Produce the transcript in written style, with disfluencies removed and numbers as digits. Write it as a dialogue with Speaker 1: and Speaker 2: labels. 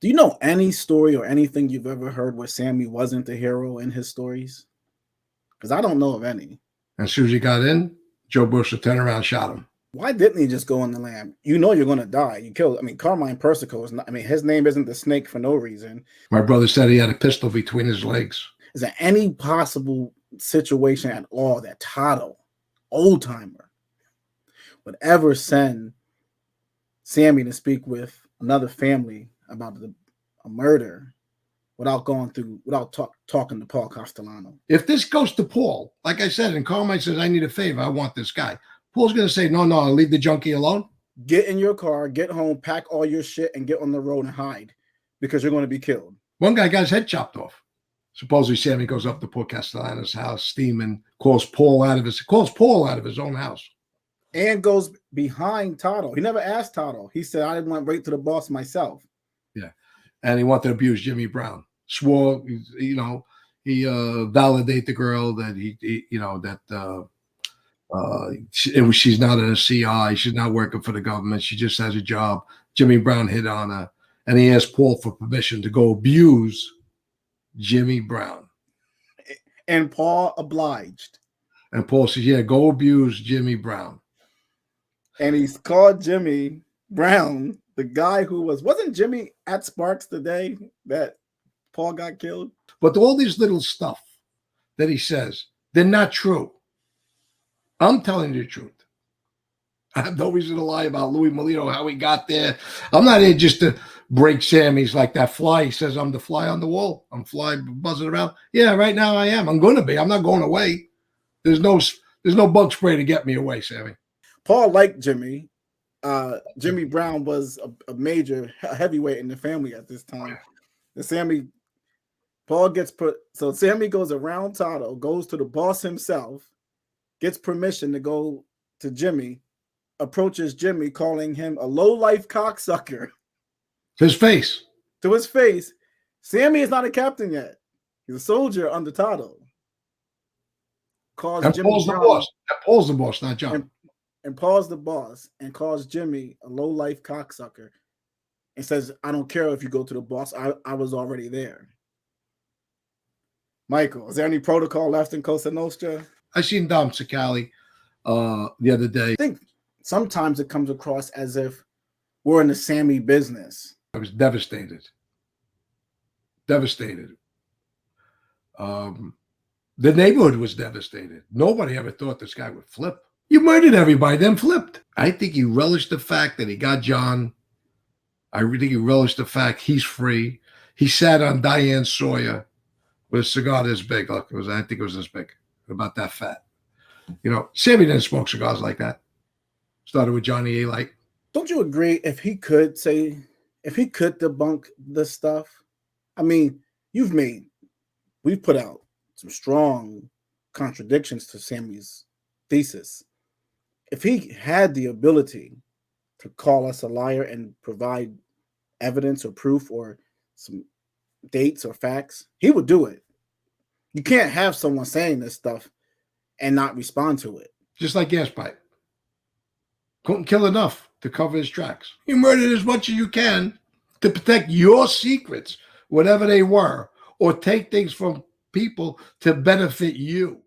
Speaker 1: Do you know any story or anything you've ever heard where Sammy wasn't the hero in his stories? Because I don't know of any.
Speaker 2: As soon as he got in, Joe Bush would turn around and shot him.
Speaker 1: Why didn't he just go on the lam? You know you're going to die. You killed. I mean, Carmine Persico is not. I mean, his name isn't the snake for no reason.
Speaker 2: My brother said he had a pistol between his legs.
Speaker 1: Is there any possible situation at all that Toddo, old timer, would ever send Sammy to speak with another family about a murder without talking to Paul Castellano?
Speaker 2: If this goes to Paul, like I said, and Carmine says, I need a favor, I want this guy. Paul's going to say, no, I'll leave the junkie alone.
Speaker 1: Get in your car, get home, pack all your shit, and get on the road and hide because you're going to be killed.
Speaker 2: One guy got his head chopped off. Supposedly Sammy goes up to Paul Castellano's house, steaming, calls Paul out of his own house.
Speaker 1: And goes behind Toddo. He never asked Toddo. He said, I went right to the boss myself.
Speaker 2: Yeah. And he wanted to abuse Jimmy Brown. Swore, he validate the girl that she's not a CI. She's not working for the government. She just has a job. Jimmy Brown hit on her. And he asked Paul for permission to go abuse Jimmy Brown.
Speaker 1: And Paul obliged.
Speaker 2: And Paul says, yeah, go abuse Jimmy Brown.
Speaker 1: And he's called Jimmy Brown, the guy who wasn't Jimmy at Sparks the day that Paul got killed?
Speaker 2: But all these little stuff that he says, they're not true. I'm telling you the truth. I have no reason to lie about Louis Molino, how he got there. I'm not here just to break Sammy's like that fly. He says, I'm the fly on the wall. I'm fly buzzing around. Yeah, right now I am. I'm going to be. I'm not going away. There's no bug spray to get me away, Sammy.
Speaker 1: Paul liked Jimmy. Jimmy Brown was a major heavyweight in the family at this time. Paul gets put. So Sammy goes around Toddo, goes to the boss himself, gets permission to go to Jimmy, approaches Jimmy, calling him a low-life cocksucker.
Speaker 2: To his face.
Speaker 1: To his face. Sammy is not a captain yet. He's a soldier under Toddo.
Speaker 2: And Paul's the boss. And Paul's the boss, not John.
Speaker 1: And Paul's the boss and calls Jimmy a low-life cocksucker and says, I don't care if you go to the boss. I was already there. Michael, is there any protocol left in Cosa Nostra?
Speaker 2: I seen Dom Cicali the other day.
Speaker 1: I think sometimes it comes across as if we're in the Sammy business.
Speaker 2: I was devastated. Devastated. The neighborhood was devastated. Nobody ever thought this guy would flip. You murdered everybody, then flipped. I think he relished the fact that he got John. I really think he relished the fact he's free. He sat on Diane Sawyer with a cigar this big. Look, I think it was this big, about that fat. Sammy didn't smoke cigars like that. Started with Johnny A. Light.
Speaker 1: Don't you agree? If he could debunk this stuff, I mean, we've put out some strong contradictions to Sammy's thesis. If he had the ability to call us a liar and provide evidence or proof or some dates or facts, he would do it. You can't have someone saying this stuff and not respond to it.
Speaker 2: Just like Gaspipe. Couldn't kill enough to cover his tracks. You murdered as much as you can to protect your secrets, whatever they were, or take things from people to benefit you.